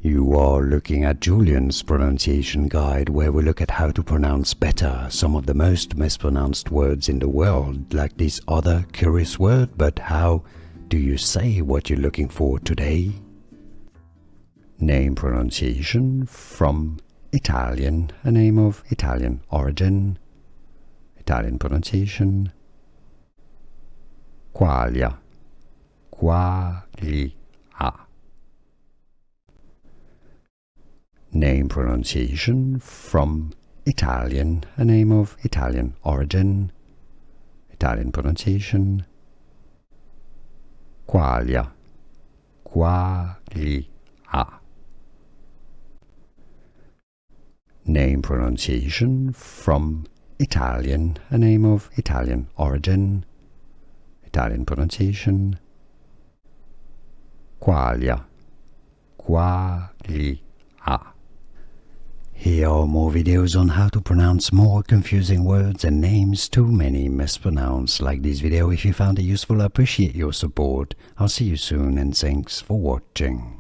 You are looking at Julian's pronunciation guide, where we look at how to pronounce better some of the most mispronounced words in the world, like this other curious word. But how do you say what you're looking for today? Name pronunciation from Italian, a name of Italian origin. Italian pronunciation. Quaglia. Quaglia. Name pronunciation from Italian, a name of Italian origin. Italian pronunciation. Quaglia. Quaglia. Name pronunciation from Italian, a name of Italian origin. Italian pronunciation. Quaglia. Quaglia. Here are more videos on how to pronounce more confusing words and names too many mispronounced. Like this video if you found it useful. I appreciate your support. I'll see you soon and thanks for watching.